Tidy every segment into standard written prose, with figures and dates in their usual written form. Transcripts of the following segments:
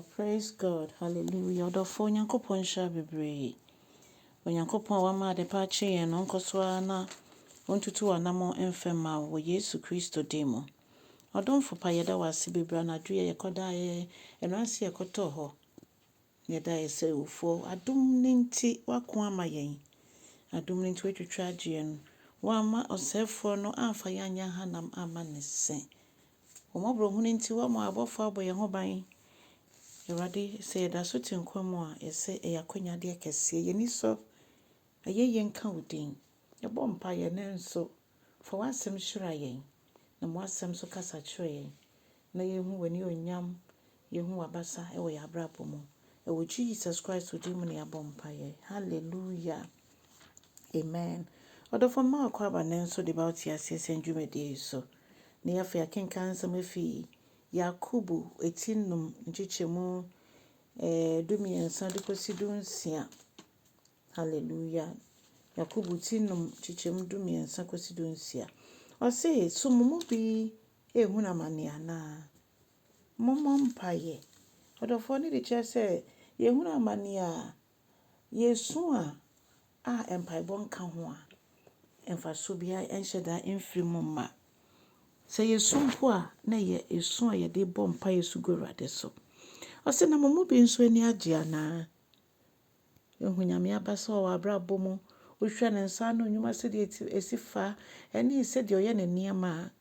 Praise God. Hallelujah. Odofo Nyankopon sha bebre. Onyankopon wa ma de pa che yen no nkoso na ontutu anamo emfema wo Yesu Kristo demo. Odomfo pa yeda wase bebre na dwe yekoda ye enanse yekoto ho. Yeda yese ufo adum ninti wako ama yen. Adum ninti wetwetwa agyen. Wa ma osefo no amfa yanya hanam ama ne se. Omobro hu ninti wa ma abofo aboye ho ban. Erade say da so tinkwam a ese eyakonya de kese yeni so ayeye nka udin ebo mpa ye ne nso for wasem hyira yen na mo asem so kasa kyerɛ yen na yehu wani onyam yehu wabasa ewo ya abrabo mu ewo Jesus Christ odi mu ne abɔ mpa ye. Hallelujah. Amen. Odofo ma Akwaaba ne nso de bauti asese ndwumede so ne yafa yakenkan samafi Yakubu etinum nchichemu dumiensa dikosi dunsia. Hallelujah. Yakubu tinum nchichemu dumiensa kosi dunsia. Ose sumumu bi ehuna mane ana. Momo mpaye. Odofo ni de kyerɛ yehuna mane a yesu a mpaebɔ nka ho a emfaso bia enhyeda emfiri ma. Se yesu mpo a na ye esu a ye de bɔ mpa yesu gorade so. Ose na momu bi nso ani agye ana. Ehunyame abasa wa abrabɔ mu ohwa ne nsa no nyuma se de esifa eni se de oye ne niema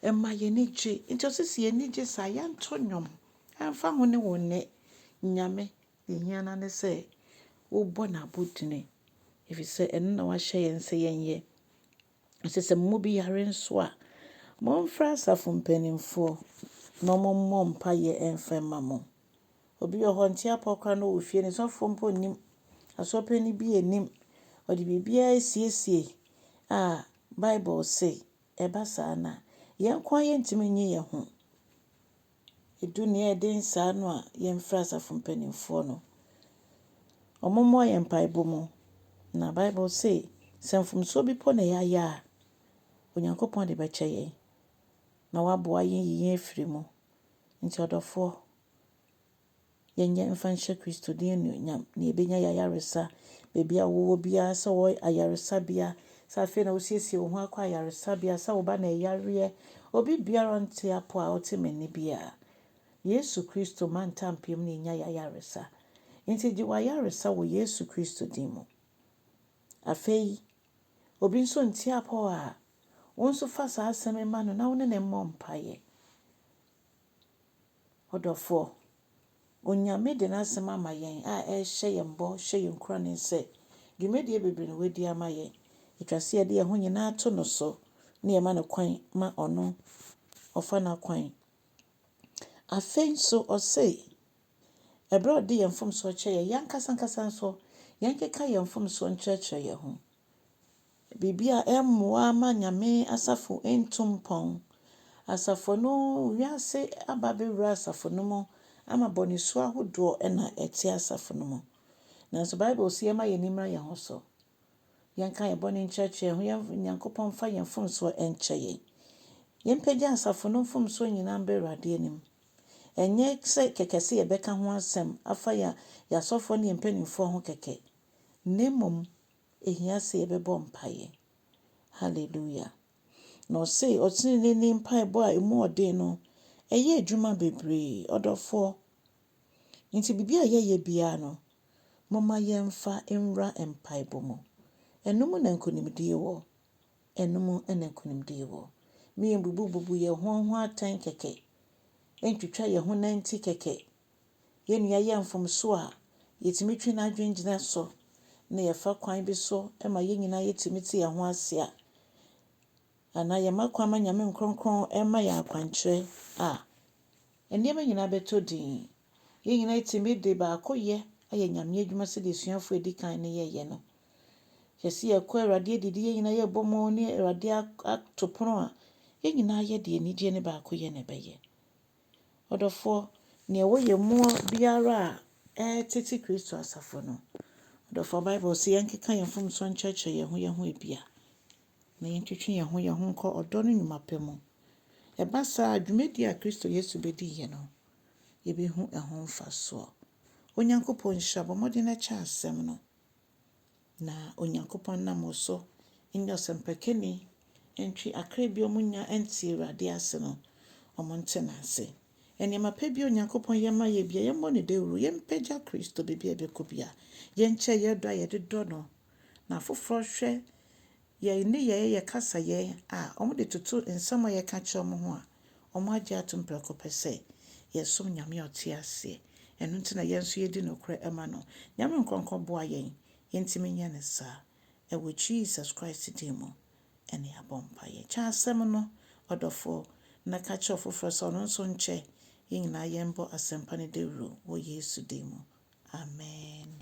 emma ye ni gye. Nti osisi ye ni gye sa ya nto nwom. Amfa ho ne wonne nyame ehiana ne se wo bɔ na bodine. Efi se eno na wa hye yen se yenye. Ose momu bi yare nso a momfra asafo mpanimfo no mommo mpa ye emfema mo. Obi ho nti apokra no ofie ne sofo mpo nim asopeni bi enim odi bibia esiesie a Bible say eba sa na yen kwa ye ntimi nyi ye ho edu ne eden sa no a yen fra asafo mpanimfo no omommo ye mpaebɔ mu na Bible say semfumso bi po na ya Onyankopon de beche ye na waboa yen yiye afiri mu. Nti odofo yenye mfanhye Kristo din nyam na ebenya yayaresa bebia wo bia se wo ayaresa bia sa fe na osiesie wo ho akwa ayaresa bia sa wo ba na yare obi biara nte apo a otemeni bia Yesu Kristo mantampem na enya yayaresa. Nti di wayaresa wo Yesu Kristo din mu. Afei obi nso nte apo a wonso fa sa aseme ma no na wone ne mmɔ mpaye. Odofo onyame de na asema ma yen a ehye yen bo hye yen kura ne se dwumedie bebre ne wedi ama yen etwase ye de ho nyina to no so ne ma ne kwan ma ono ofa na kwan. Afei so ose ebro de yen fom so kye ye yankasa so yankeka yen fom so nkyerɛkyerɛ ye ho. Bibia emmoa ma nyame asafo entumpon. Asafo no wiase ababewura asafo no mo ama bonisu ahodo na eti asafo no mo. Nanso Bible say ma ye nimra ye ho so. Yanka ye boni nkyerɛkyerɛ ho Nyankopɔn fa yen fom so enkyɛ ye. Yempagya asafo no fom so nyina mbe Awurade anim. Enye se kekese ye beka ho asem afa ya sofo ne mpanimfo ho keke. Nemom ehia se ye bebɔ mpaye. Hallelujah. No say otini ni mpaebɔ a emu ɔden no eye adwuma bebre odofo. Nti bibia ye bia no moma yemfa enwra mpaebɔ mu. Enum na nkonimdie wo. Enum na nkonimdie wo. Me bubu ye ho atan keke. Entwitwa ye ho nanti keke. Ye nua ye mfom so a yetimi twi na adwengyina so na ye fa kwan bi so ema ye nyina yetimi ti ye ho asia. Ana ye makwa ma nyame nkronkron ema ya akwankyerɛ a enema nyina beto din. Ye nyina yetimi de ba akoye aye nyame adwuma se de suafo edikan ne ye no. Yesi ye ko Awurade didi ye nyina ye bomo ne Awurade atopono a ye nyina ye de anigye ne ba akoye ne beye. Odofo ne wo ye mu biara tete Kristo asafo no. Odofo Bible say yankeka yen fom so nkyerɛkyerɛ ye ho ebia. Na yentwetwe ye ho nkɔ ɔdɔ no nyumapɛ mu. Eba sa dwumedi a Kristo Yesu bedi ye no. yɛbɛhu ɛho mfasoɔ. Onyankopɔn nhyira bɔ mmɔden na kyɛ asɛm no. Na Onyankopɔn nam wo so nyɛ ɔsɛmpakani ntwe akra bi ɔmo nya nte Awurade ase no, ɔmo nte n'ase. Nneɛma pa bi Onyankopɔn yɛma yɛ bia yɛmmɔ ne dawuro, yɛmpagya Kristo baabi a ɛbɛkɔ bia. Yɛnkyɛ yɛdɔ a yɛde dɔ no. Na afoforɔ hwɛ yɛn nneyɛe yɛ kasayɛ a ɔmo de toto nsɛm a yɛka kyerɛ ɔmo ho a ɔmo agye ato mprɛko pɛ sɛ yɛsom Nyame a ɔte aseɛ. Ɛno nti na yɛn nso yɛdi nokorɛ ɛma no. Nyame nkronkron boa yɛn. Yɛntumi nyɛ ne saa. Ɛwɔ Jesus Christ din mu ɛne abɔ mpaeɛ. Kyɛ asɛm no ɔdɔfoɔ na ka kyerɛ ɔfoforɔ sɛ ɔno nso nkyɛ. Yɛn nyinaa yɛmbɔ asɛmpa no dawuro wɔ Yesu din mu. Amen.